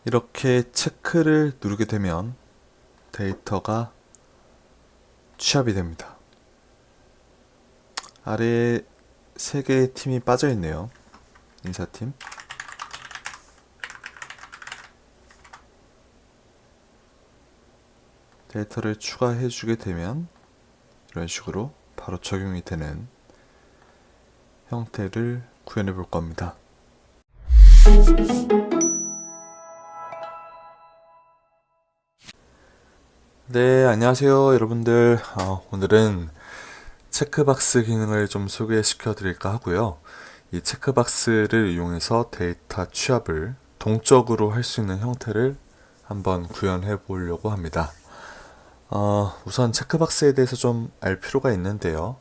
이렇게 체크를 누르게 되면 데이터가 취합이 됩니다. 아래에 3개의 팀이 빠져 있네요. 인사팀. 데이터를 추가해 주게 되면 이런 식으로 바로 적용이 되는 형태를 구현해 볼 겁니다. 네, 안녕하세요 여러분들. 오늘은 체크박스 기능을 좀 소개시켜 드릴까 하고요. 이 체크박스를 이용해서 데이터 취합을 동적으로 할 수 있는 형태를 한번 구현해 보려고 합니다. 우선 체크박스에 대해서 좀 알 필요가 있는데요.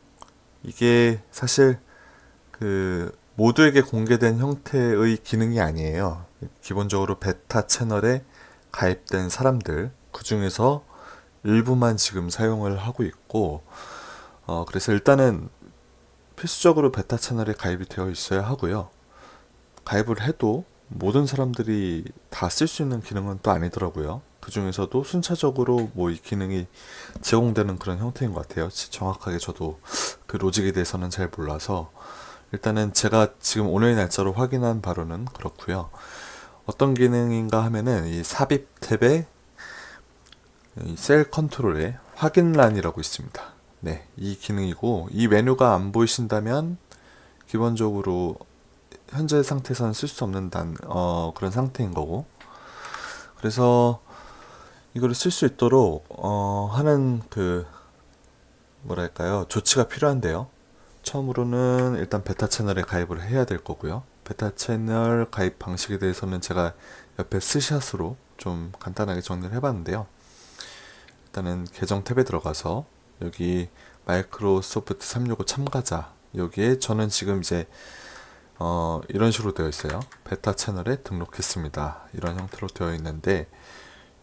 이게 사실 모두에게 공개된 형태의 기능이 아니에요. 기본적으로 베타 채널에 가입된 사람들, 그 중에서 일부만 지금 사용을 하고 있고, 그래서 일단은 필수적으로 베타 채널에 가입이 되어 있어야 하고요. 가입을 해도 모든 사람들이 다 쓸 수 있는 기능은 또 아니더라고요. 그 중에서도 순차적으로 뭐 이 기능이 제공되는 그런 형태인 것 같아요. 정확하게 저도 그 로직에 대해서는 잘 몰라서 일단은 제가 지금 오늘 날짜로 확인한 바로는 그렇고요. 어떤 기능인가 하면은 이 삽입 탭에 이 셀 컨트롤에 확인란이라고 있습니다. 네, 이 기능이고 이 메뉴가 안 보이신다면 기본적으로 현재 상태에서는 쓸 수 없는 그런 상태인 거고, 그래서 이거를 쓸 수 있도록 하는 뭐랄까요, 조치가 필요한데요. 처음으로는 일단 베타 채널에 가입을 해야 될 거고요. 베타 채널 가입 방식에 대해서는 제가 옆에 스샷으로 좀 간단하게 정리를 해봤는데요. 일단은 계정 탭에 들어가서 여기 마이크로소프트 365 참가자, 여기에 저는 지금 이제 이런 식으로 되어 있어요. 베타 채널에 등록했습니다. 이런 형태로 되어 있는데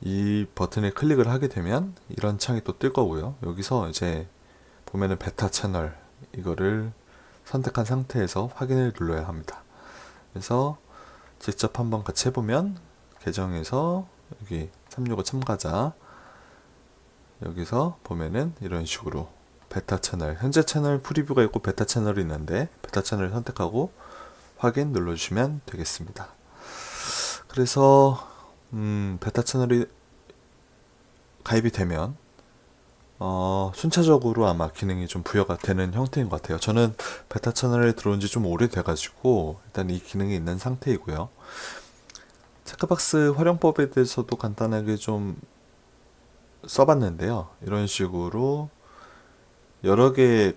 이 버튼을 클릭을 하게 되면 이런 창이 또 뜰 거고요. 여기서 이제 보면은 베타 채널 이거를 선택한 상태에서 확인을 눌러야 합니다. 그래서 직접 한번 같이 해보면 계정에서 여기 365 참가자 여기서 보면은 이런 식으로 베타 채널, 현재 채널 프리뷰가 있고 베타 채널이 있는데 베타 채널을 선택하고 확인 눌러주시면 되겠습니다. 그래서 베타 채널이 가입이 되면 순차적으로 아마 기능이 좀 부여가 되는 형태인 것 같아요. 저는 베타 채널에 들어온 지 좀 오래돼가지고 일단 이 기능이 있는 상태이고요. 체크박스 활용법에 대해서도 간단하게 좀 써봤는데요. 이런 식으로 여러 개의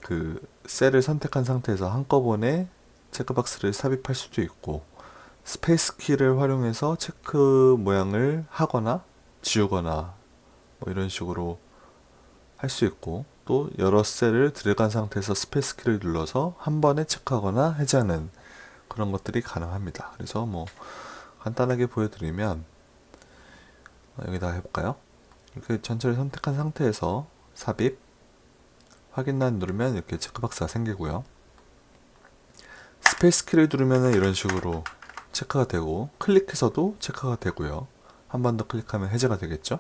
셀을 선택한 상태에서 한꺼번에 체크박스를 삽입할 수도 있고, 스페이스 키를 활용해서 체크 모양을 하거나 지우거나 뭐 이런 식으로 할 수 있고, 또 여러 셀을 들어간 상태에서 스페이스 키를 눌러서 한 번에 체크하거나 해제하는 그런 것들이 가능합니다. 그래서 뭐 간단하게 보여드리면 여기다 해볼까요? 이렇게 전체를 선택한 상태에서 삽입, 확인란 누르면 이렇게 체크박스가 생기고요. 스페이스 키를 누르면 이런 식으로 체크가 되고, 클릭해서도 체크가 되고요. 한 번 더 클릭하면 해제가 되겠죠.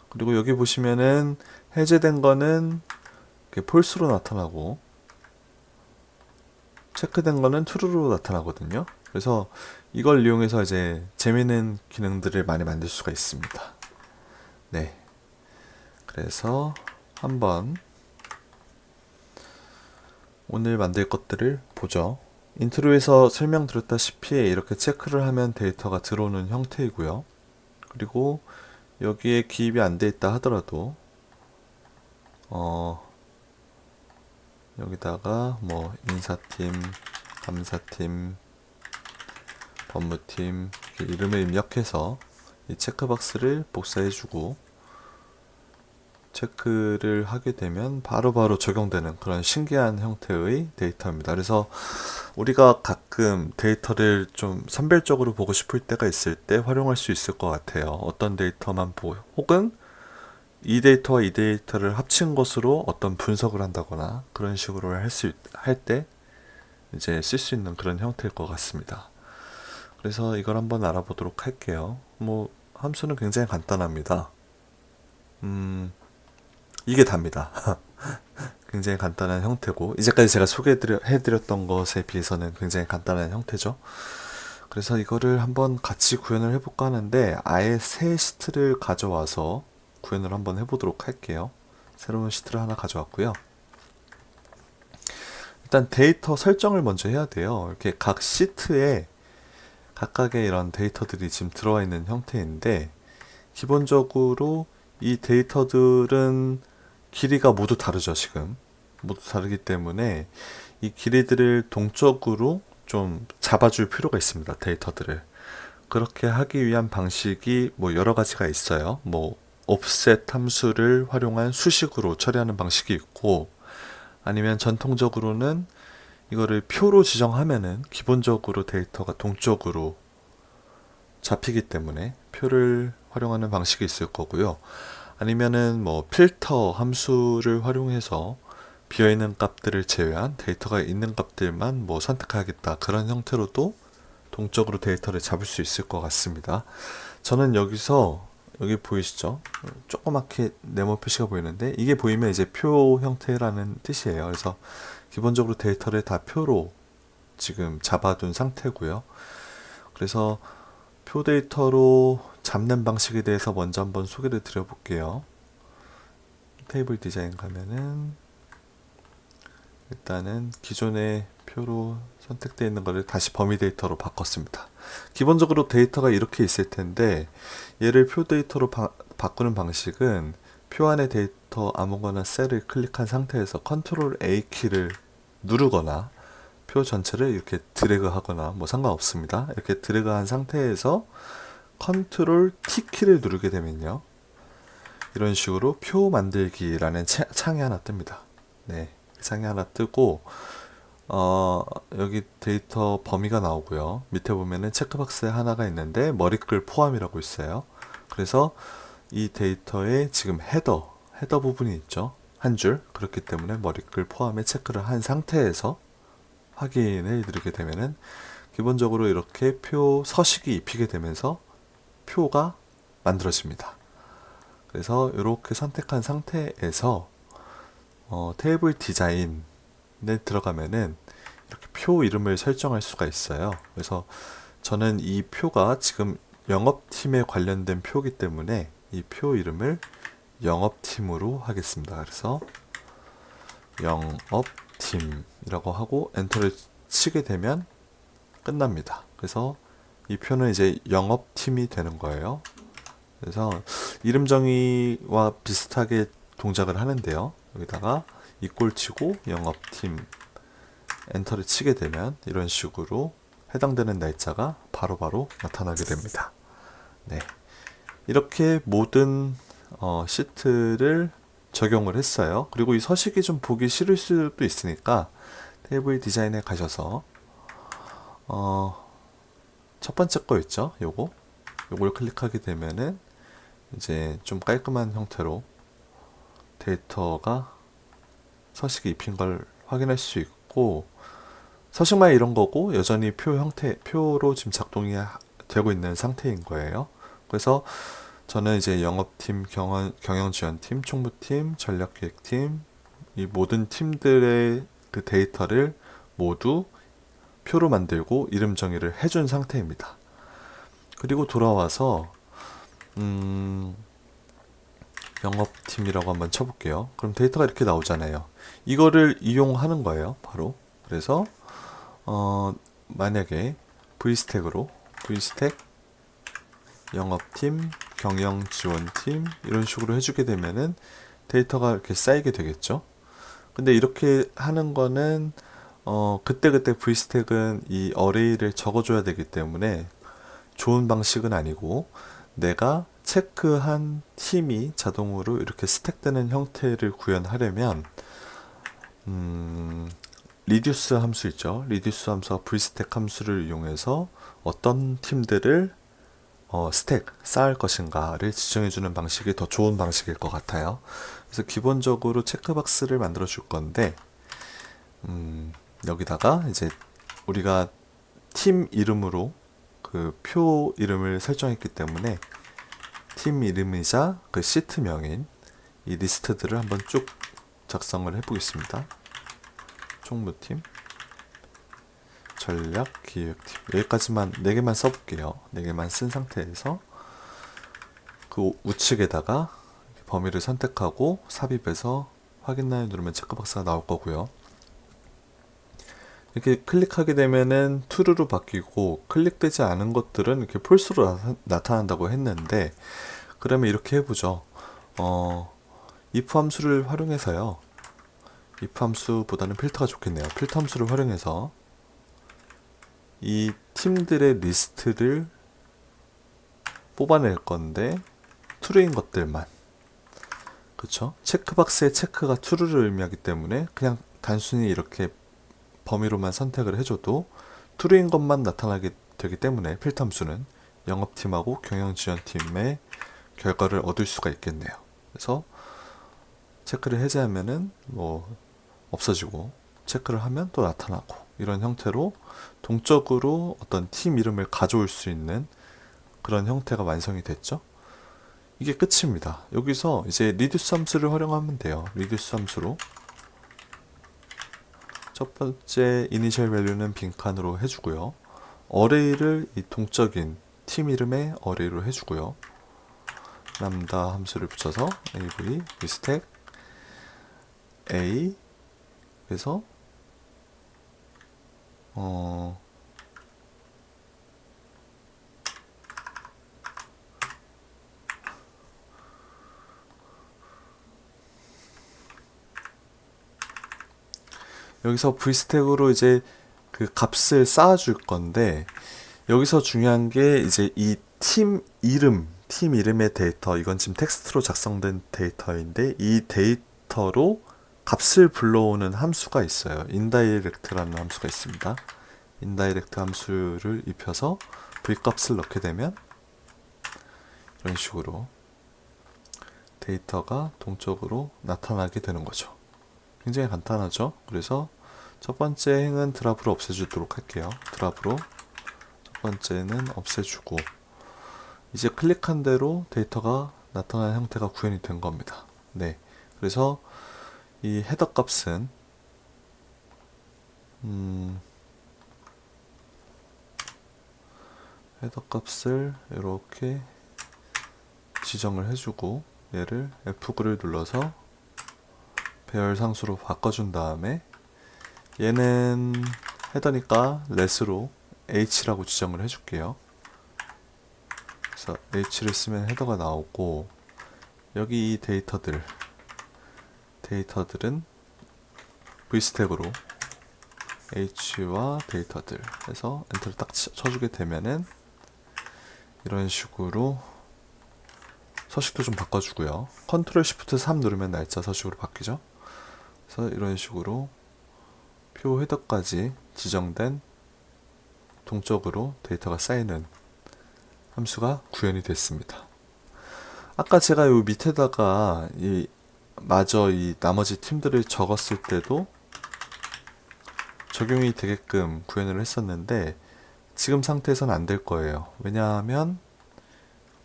그리고 여기 보시면은 해제된 거는 이렇게 폴스로 나타나고 체크된 거는 true로 나타나거든요. 그래서 이걸 이용해서 이제 재미있는 기능들을 많이 만들 수가 있습니다. 네, 그래서 한번 오늘 만들 것들을 보죠. 인트로에서 설명드렸다시피 이렇게 체크를 하면 데이터가 들어오는 형태이고요. 그리고 여기에 기입이 안 돼 있다 하더라도 여기다가 뭐 인사팀, 감사팀, 법무팀 이름을 입력해서 이 체크박스를 복사해주고 체크를 하게 되면 바로바로 적용되는 그런 신기한 형태의 데이터입니다. 그래서 우리가 가끔 데이터를 좀 선별적으로 보고 싶을 때가 있을 때 활용할 수 있을 것 같아요. 어떤 데이터만 보고, 혹은 이 데이터와 이 데이터를 합친 것으로 어떤 분석을 한다거나 그런 식으로 할 때 이제 쓸 수 있는 그런 형태일 것 같습니다. 그래서 이걸 한번 알아보도록 할게요. 뭐 함수는 굉장히 간단합니다. 이게 답니다. 굉장히 간단한 형태고 이제까지 제가 소개해드렸던 것에 비해서는 굉장히 간단한 형태죠. 그래서 이거를 한번 같이 구현을 해볼까 하는데 아예 새 시트를 가져와서 구현을 한번 해보도록 할게요. 새로운 시트를 하나 가져왔고요. 일단 데이터 설정을 먼저 해야 돼요. 이렇게 각 시트에 각각의 이런 데이터들이 지금 들어와 있는 형태인데 기본적으로 이 데이터들은 길이가 모두 다르죠. 지금 모두 다르기 때문에 이 길이들을 동적으로 좀 잡아줄 필요가 있습니다. 데이터들을 그렇게 하기 위한 방식이 뭐 여러 가지가 있어요. 뭐 offset 함수를 활용한 수식으로 처리하는 방식이 있고 아니면 전통적으로는 이거를 표로 지정하면은 기본적으로 데이터가 동적으로 잡히기 때문에 표를 활용하는 방식이 있을 거고요. 아니면은 뭐 필터 함수를 활용해서 비어있는 값들을 제외한 데이터가 있는 값들만 뭐 선택하겠다 그런 형태로도 동적으로 데이터를 잡을 수 있을 것 같습니다. 저는 여기서 여기 보이시죠? 조그맣게 네모 표시가 보이는데 이게 보이면 이제 표 형태라는 뜻이에요. 그래서 기본적으로 데이터를 다 표로 지금 잡아둔 상태고요. 그래서 표 데이터로 잡는 방식에 대해서 먼저 한번 소개를 드려볼게요. 테이블 디자인 가면은 일단은 기존의 표로 선택되어 있는 것을 다시 범위 데이터로 바꿨습니다. 기본적으로 데이터가 이렇게 있을 텐데 얘를 표 데이터로 바꾸는 방식은 표 안에 데이터 아무거나 셀을 클릭한 상태에서 컨트롤 A 키를 누르거나 표 전체를 이렇게 드래그 하거나 뭐 상관없습니다. 이렇게 드래그 한 상태에서 컨트롤 T 키를 누르게 되면요. 이런 식으로 표 만들기라는 창이 하나 뜹니다. 네, 창이 하나 뜨고 여기 데이터 범위가 나오고요. 밑에 보면은 체크박스에 하나가 있는데 머리글 포함이라고 있어요. 그래서 이 데이터에 지금 헤더 부분이 있죠. 한 줄. 그렇기 때문에 머리글 포함에 체크를 한 상태에서 확인을 누르게 되면은 기본적으로 이렇게 표 서식이 입히게 되면서 표가 만들어집니다. 그래서 이렇게 선택한 상태에서 테이블 디자인에 들어가면은 이렇게 표 이름을 설정할 수가 있어요. 그래서 저는 이 표가 지금 영업팀에 관련된 표이기 때문에 이 표 이름을 영업팀으로 하겠습니다. 그래서 영업팀이라고 하고 엔터를 치게 되면 끝납니다. 그래서 이 표는 이제 영업팀이 되는 거예요. 그래서 이름 정의와 비슷하게 동작을 하는데요. 여기다가 이꼴 치고 영업팀 엔터를 치게 되면 이런 식으로 해당되는 날짜가 바로바로 나타나게 됩니다. 네, 이렇게 모든 시트를 적용을 했어요. 그리고 이 서식이 좀 보기 싫을 수도 있으니까 테이블 디자인에 가셔서 첫 번째 거 있죠? 요걸 클릭하게 되면은 이제 좀 깔끔한 형태로 데이터가 서식이 입힌 걸 확인할 수 있고 서식만 이런 거고 여전히 표로 지금 작동이 되고 있는 상태인 거예요. 그래서 저는 이제 영업팀, 경영지원팀, 총무팀, 전략기획팀 이 모든 팀들의 그 데이터를 모두 표로 만들고 이름 정의를 해준 상태입니다. 그리고 돌아와서 영업팀이라고 한번 쳐볼게요. 그럼 데이터가 이렇게 나오잖아요. 이거를 이용하는 거예요. 바로. 그래서 만약에 v스택 영업팀, 경영지원팀 이런 식으로 해주게 되면은 데이터가 이렇게 쌓이게 되겠죠. 근데 이렇게 하는 거는 그때그때 v스택은 이 어레이를 적어줘야 되기 때문에 좋은 방식은 아니고 내가 체크한 팀이 자동으로 이렇게 스택되는 형태를 구현하려면 리듀스 함수 있죠. 리듀스 함수와 v스택 함수를 이용해서 어떤 팀들을 쌓을 것인가를 지정해주는 방식이 더 좋은 방식일 것 같아요. 그래서 기본적으로 체크박스를 만들어 줄 건데 여기다가 이제 우리가 팀 이름으로 그 표 이름을 설정했기 때문에 팀 이름이자 그 시트명인 이 리스트들을 한번 쭉 작성을 해보겠습니다. 총무팀, 전략, 기획팀 여기까지만 4개만 써볼게요. 4개만 쓴 상태에서 그 우측에다가 범위를 선택하고 삽입해서 확인란을 누르면 체크박스가 나올 거고요. 이렇게 클릭하게 되면은 true로 바뀌고 클릭되지 않은 것들은 이렇게 false로 나타난다고 했는데, 그러면 이렇게 해보죠. if 함수를 활용해서요. if 함수보다는 필터가 좋겠네요. 필터 함수를 활용해서 이 팀들의 리스트를 뽑아낼 건데 true인 것들만, 그쵸? 체크박스의 체크가 true를 의미하기 때문에 그냥 단순히 이렇게 범위로만 선택을 해줘도 true인 것만 나타나게 되기 때문에 필터 함수는 영업팀하고 경영지원팀의 결과를 얻을 수가 있겠네요. 그래서 체크를 해제하면은 뭐 없어지고, 체크를 하면 또 나타나고, 이런 형태로 동적으로 어떤 팀 이름을 가져올 수 있는 그런 형태가 완성이 됐죠. 이게 끝입니다. 여기서 이제 reduce 함수를 활용하면 돼요. reduce 함수로 첫 번째 initial value는 빈칸으로 해주고요. array를 이 동적인 팀 이름의 array로 해주고요. 람다 함수를 붙여서 av vstack a, 그래서 여기서 v스택으로 이제 그 값을 쌓아줄 건데, 여기서 중요한 게 이제 이 팀 이름의 데이터, 이건 지금 텍스트로 작성된 데이터인데 이 데이터로 값을 불러오는 함수가 있어요. indirect라는 함수가 있습니다. indirect 함수를 입혀서 v값을 넣게 되면 이런 식으로 데이터가 동적으로 나타나게 되는 거죠. 굉장히 간단하죠. 그래서 첫 번째 행은 드랍으로 없애주도록 할게요. 드랍으로 첫 번째는 없애주고, 이제 클릭한 대로 데이터가 나타나는 형태가 구현이 된 겁니다. 네, 그래서 이 헤더 값은 헤더 값을 이렇게 지정을 해주고, 얘를 F9를 눌러서 배열 상수로 바꿔준 다음에 얘는 헤더니까 let으로 h라고 지정을 해줄게요. 그래서 h를 쓰면 헤더가 나오고, 여기 이 데이터들은 v스택으로 h와 데이터들 해서 엔터를 딱 쳐주게 되면은 이런 식으로 서식도 좀 바꿔주고요. 컨트롤 시프트 3 누르면 날짜 서식으로 바뀌죠. 그래서 이런 식으로 표 헤더까지 지정된 동적으로 데이터가 쌓이는 함수가 구현이 됐습니다. 아까 제가 요 밑에다가 이 나머지 팀들을 적었을 때도 적용이 되게끔 구현을 했었는데 지금 상태에서는 안 될 거예요. 왜냐하면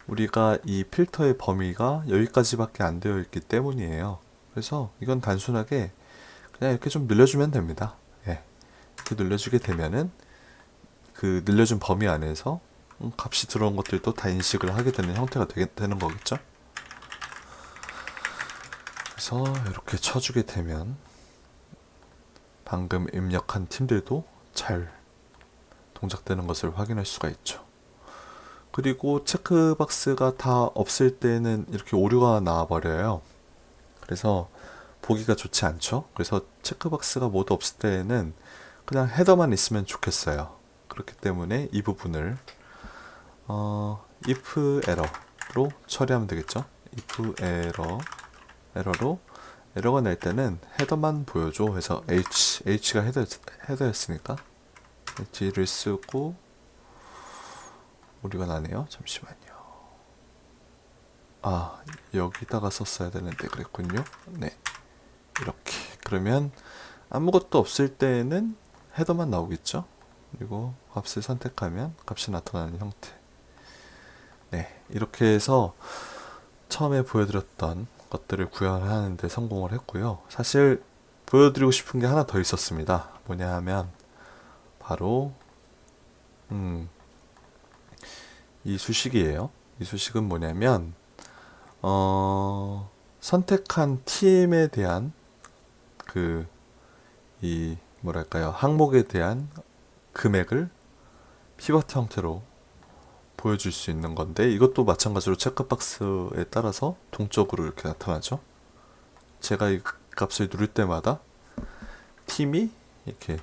우리가 이 필터의 범위가 여기까지밖에 안 되어 있기 때문이에요. 그래서 이건 단순하게 그냥 이렇게 좀 늘려주면 됩니다. 예. 이렇게 늘려주게 되면은 그 늘려준 범위 안에서 값이 들어온 것들도 다 인식을 하게 되는 형태가 되는 거겠죠. 그래서 이렇게 쳐주게 되면 방금 입력한 팀들도 잘 동작되는 것을 확인할 수가 있죠. 그리고 체크박스가 다 없을 때는 이렇게 오류가 나와버려요. 그래서 보기가 좋지 않죠. 그래서 체크박스가 모두 없을 때에는 그냥 헤더만 있으면 좋겠어요. 그렇기 때문에 이 부분을 if error로 처리하면 되겠죠. if error로 에러가 날 때는 헤더만 보여줘 해서 h가 헤더였으니까 h를 쓰고, 오류가 나네요. 잠시만요. 여기다가 썼어야 되는데 그랬군요. 네, 이렇게. 그러면 아무것도 없을 때는 헤더만 나오겠죠. 그리고 값을 선택하면 값이 나타나는 형태. 네, 이렇게 해서 처음에 보여드렸던 것들을 구현하는 데 성공을 했고요. 사실 보여드리고 싶은 게 하나 더 있었습니다. 뭐냐 하면 바로 이 수식이에요. 이 수식은 뭐냐면 선택한 팀에 대한 이 뭐랄까요, 항목에 대한 금액을 피벗 형태로 보여줄 수 있는 건데, 이것도 마찬가지로 체크박스에 따라서 동적으로 이렇게 나타나죠. 제가 이 값을 누를 때마다 팀이 이렇게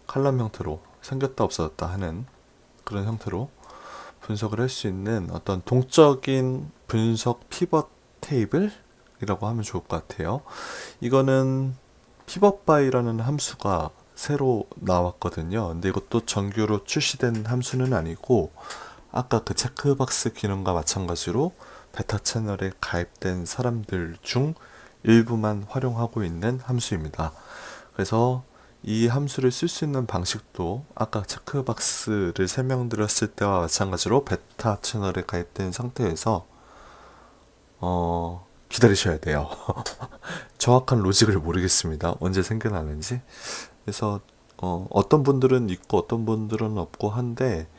칼럼 형태로 생겼다 없어졌다 하는 그런 형태로 분석을 할 수 있는 어떤 동적인 분석 피벗 테이블이라고 하면 좋을 것 같아요. 이거는 피벗 바이라는 함수가 새로 나왔거든요. 근데 이것도 정규로 출시된 함수는 아니고, 아까 그 체크박스 기능과 마찬가지로 베타 채널에 가입된 사람들 중 일부만 활용하고 있는 함수입니다. 그래서 이 함수를 쓸 수 있는 방식도 아까 체크박스를 설명드렸을 때와 마찬가지로 베타 채널에 가입된 상태에서 기다리셔야 돼요. 정확한 로직을 모르겠습니다. 언제 생겨나는지. 그래서 어떤 분들은 있고 어떤 분들은 없고 한데,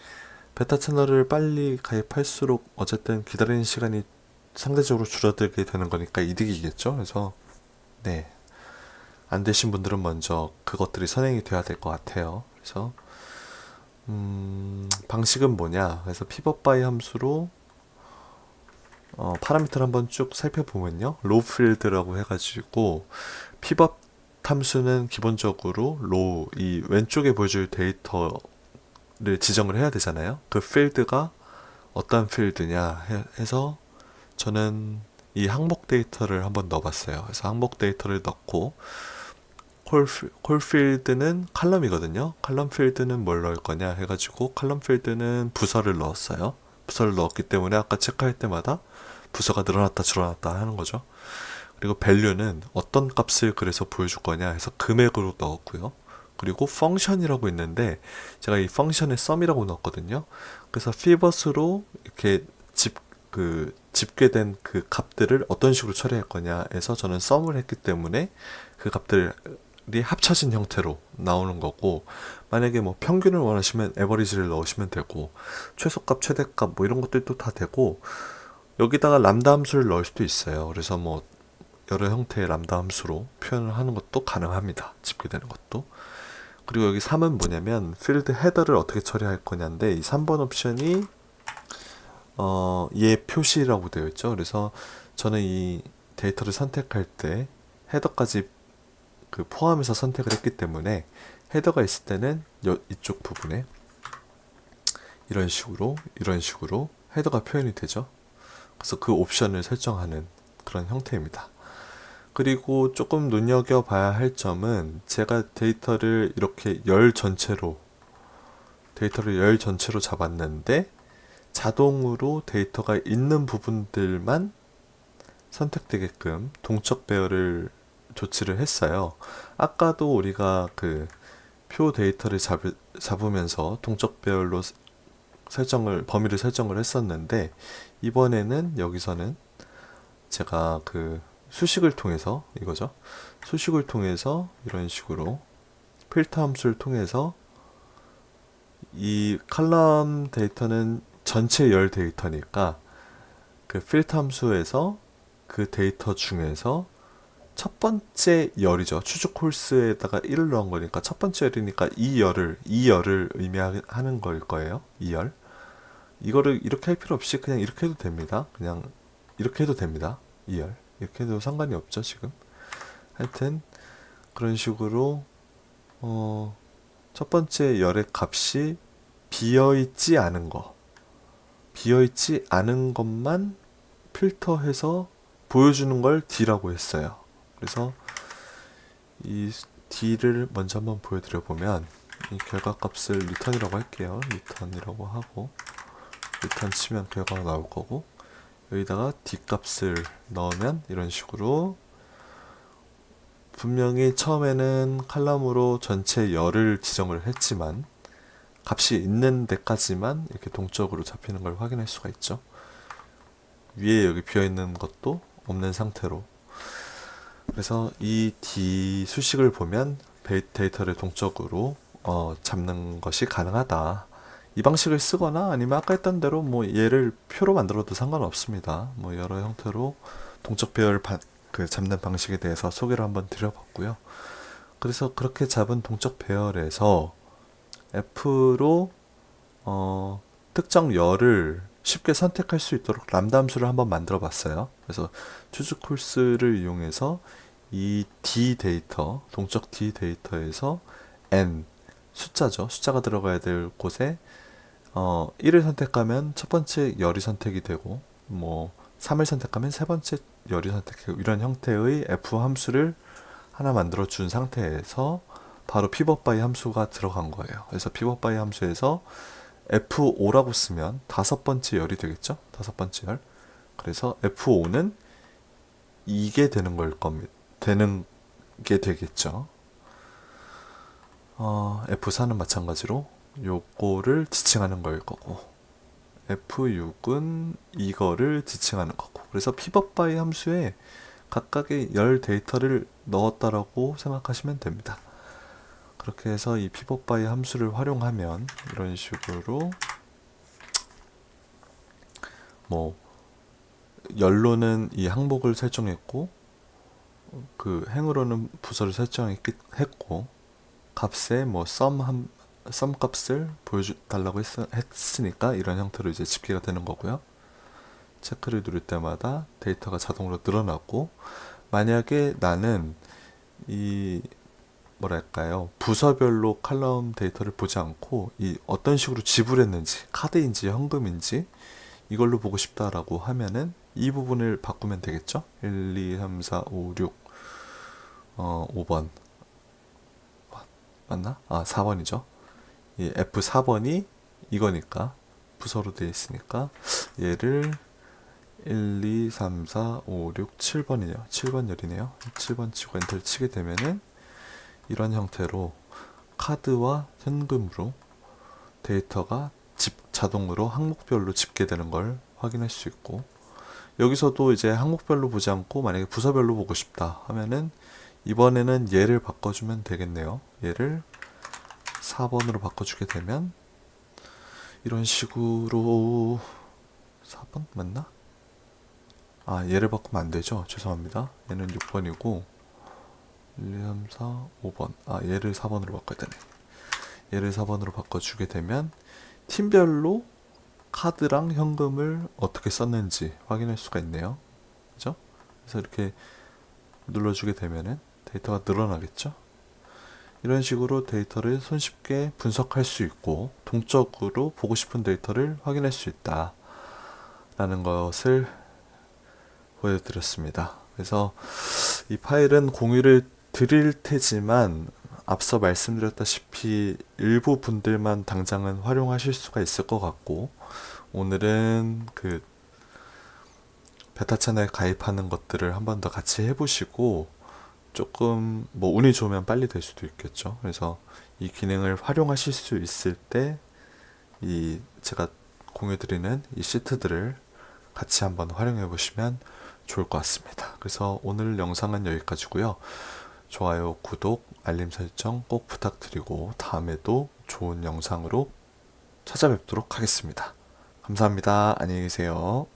베타 채널을 빨리 가입할수록 어쨌든 기다리는 시간이 상대적으로 줄어들게 되는 거니까 이득이겠죠. 그래서 네, 안 되신 분들은 먼저 그것들이 선행이 돼야 될 것 같아요. 그래서 방식은 뭐냐, 그래서 pivot by 함수로 파라미터를 한번 쭉 살펴보면요, 로우 필드라고 해가지고, pivot 함수는 기본적으로 로우, 이 왼쪽에 보여줄 데이터를 지정을 해야 되잖아요. 그 필드가 어떤 필드냐 해서 저는 이 항목 데이터를 한번 넣어봤어요. 그래서 항목 데이터를 넣고, 콜 필드는 칼럼이거든요. 칼럼 필드는 뭘 넣을 거냐 해가지고, 칼럼 필드는 부서를 넣었어요. 부서를 넣었기 때문에 아까 체크할 때마다 부서가 늘어났다 줄어났다 하는 거죠. 그리고 밸류는 어떤 값을 그래서 보여줄 거냐 해서 금액으로 넣었고요. 그리고 펑션이라고 있는데, 제가 이 펑션에 썸이라고 넣었거든요. 그래서 피벗으로 이렇게 집계된 그 값들을 어떤 식으로 처리할 거냐 해서 저는 썸을 했기 때문에 그 값들이 합쳐진 형태로 나오는 거고, 만약에 뭐 평균을 원하시면 에버리지를 넣으시면 되고, 최소값, 최대값 뭐 이런 것들도 다 되고, 여기다가 람다 함수를 넣을 수도 있어요. 그래서 뭐 여러 형태의 람다 함수로 표현을 하는 것도 가능합니다. 집계되는 것도. 그리고 여기 3은 뭐냐면 필드 헤더를 어떻게 처리할 거냐인데, 이 3번 옵션이 얘 표시라고 되어 있죠. 그래서 저는 이 데이터를 선택할 때 헤더까지 포함해서 선택을 했기 때문에, 헤더가 있을 때는 이쪽 부분에 이런 식으로 헤더가 표현이 되죠. 그래서 그 옵션을 설정하는 그런 형태입니다. 그리고 조금 눈여겨봐야 할 점은, 제가 데이터를 이렇게 열 전체로 잡았는데, 자동으로 데이터가 있는 부분들만 선택되게끔 동적 배열을 조치를 했어요. 아까도 우리가 그 표 데이터를 잡으면서 동적 배열로 범위를 설정을 했었는데, 이번에는 여기서는 제가 그 수식을 통해서 이거죠. 수식을 통해서 이런 식으로 필터 함수를 통해서, 이 칼럼 데이터는 전체 열 데이터니까 그 필터 함수에서 그 데이터 중에서 첫 번째 열이죠. 추적 홀스에다가 1을 넣은 거니까 첫 번째 열이니까 이 열을 의미하는 걸 거예요. 이 열. 이거를 이렇게 할 필요 없이 그냥 이렇게 해도 됩니다. 그냥 이렇게 해도 됩니다. 이 열. 이렇게 해도 상관이 없죠, 지금. 하여튼 그런 식으로 첫 번째 열의 값이 비어있지 않은 것만 필터해서 보여주는 걸 D라고 했어요. 그래서 이 D를 먼저 한번 보여드려 보면, 이 결과값을 리턴이라고 할게요. 리턴이라고 하고, 리턴 치면 결과가 나올 거고, 여기다가 D 값을 넣으면 이런 식으로, 분명히 처음에는 칼럼으로 전체 열을 지정을 했지만 값이 있는 데까지만 이렇게 동적으로 잡히는 걸 확인할 수가 있죠. 위에 여기 비어있는 것도 없는 상태로. 그래서 이 D 수식을 보면 데이터를 동적으로 잡는 것이 가능하다. 이 방식을 쓰거나 아니면 아까 했던 대로 뭐 얘를 표로 만들어도 상관없습니다. 뭐 여러 형태로 동적 배열 잡는 방식에 대해서 소개를 한번 드려봤고요. 그래서 그렇게 잡은 동적 배열에서 F로 특정 열을 쉽게 선택할 수 있도록 람다 함수를 한번 만들어 봤어요. 그래서 추즈 콜스를 이용해서 이 D 데이터, 동적 D 데이터에서 N, 숫자죠. 숫자가 들어가야 될 곳에 1을 선택하면 첫 번째 열이 선택이 되고, 뭐 3을 선택하면 세 번째 열이 선택되고, 이런 형태의 F 함수를 하나 만들어 준 상태에서 바로 pivot by 함수가 들어간 거예요. 그래서 pivot by 함수에서 F5라고 쓰면 다섯 번째 열이 되겠죠? 다섯 번째 열. 그래서 F5는 이게 되는 걸 겁니다. 되는 게 되겠죠. F4는 마찬가지로 요거를 지칭하는 걸 거고, F6은 이거를 지칭하는 거고. 그래서 pivot by 함수에 각각의 열 데이터를 넣었다라고 생각하시면 됩니다. 그렇게 해서 이 pivot by 함수를 활용하면 이런 식으로 뭐 열로는 이 항목을 설정했고, 그 행으로는 부서를 설정했고, 값에 뭐 sum 값을 보여달라고 했으니까 이런 형태로 이제 집계가 되는 거고요. 체크를 누를 때마다 데이터가 자동으로 늘어나고, 만약에 나는 이 뭐랄까요, 부서별로 칼럼 데이터를 보지 않고 이 어떤 식으로 지불했는지, 카드인지 현금인지 이걸로 보고 싶다라고 하면은 이 부분을 바꾸면 되겠죠. 1, 2, 3, 4, 5, 6 5번 맞나? 4번이죠. 이 F4번이 이거니까 부서로 되어 있으니까 얘를 1, 2, 3, 4, 5, 6, 7번이네요. 7번 열이네요. 7번 치고 엔터를 치게 되면은 이런 형태로 카드와 현금으로 데이터가 자동으로 항목별로 집계되는 걸 확인할 수 있고, 여기서도 이제 항목별로 보지 않고 만약에 부서별로 보고 싶다 하면은 이번에는 얘를 바꿔주면 되겠네요. 얘를 4번으로 바꿔주게 되면 이런 식으로 4번 맞나? 얘를 바꾸면 안 되죠. 죄송합니다. 얘는 6번이고 1, 2, 3, 4, 5번. 얘를 4번으로 바꿔야 되네. 얘를 4번으로 바꿔주게 되면 팀별로 카드랑 현금을 어떻게 썼는지 확인할 수가 있네요. 그죠? 그래서 이렇게 눌러주게 되면은 데이터가 늘어나겠죠? 이런 식으로 데이터를 손쉽게 분석할 수 있고, 동적으로 보고 싶은 데이터를 확인할 수 있다 라는 것을 보여드렸습니다. 그래서 이 파일은 공유를 드릴 테지만 앞서 말씀드렸다시피 일부 분들만 당장은 활용하실 수가 있을 것 같고, 오늘은 그 베타 채널 가입하는 것들을 한 번 더 같이 해보시고, 조금 뭐 운이 좋으면 빨리 될 수도 있겠죠. 그래서 이 기능을 활용하실 수 있을 때 이 제가 공유드리는 이 시트들을 같이 한번 활용해 보시면 좋을 것 같습니다. 그래서 오늘 영상은 여기까지고요. 좋아요, 구독, 알림 설정 꼭 부탁드리고 다음에도 좋은 영상으로 찾아뵙도록 하겠습니다. 감사합니다. 안녕히 계세요.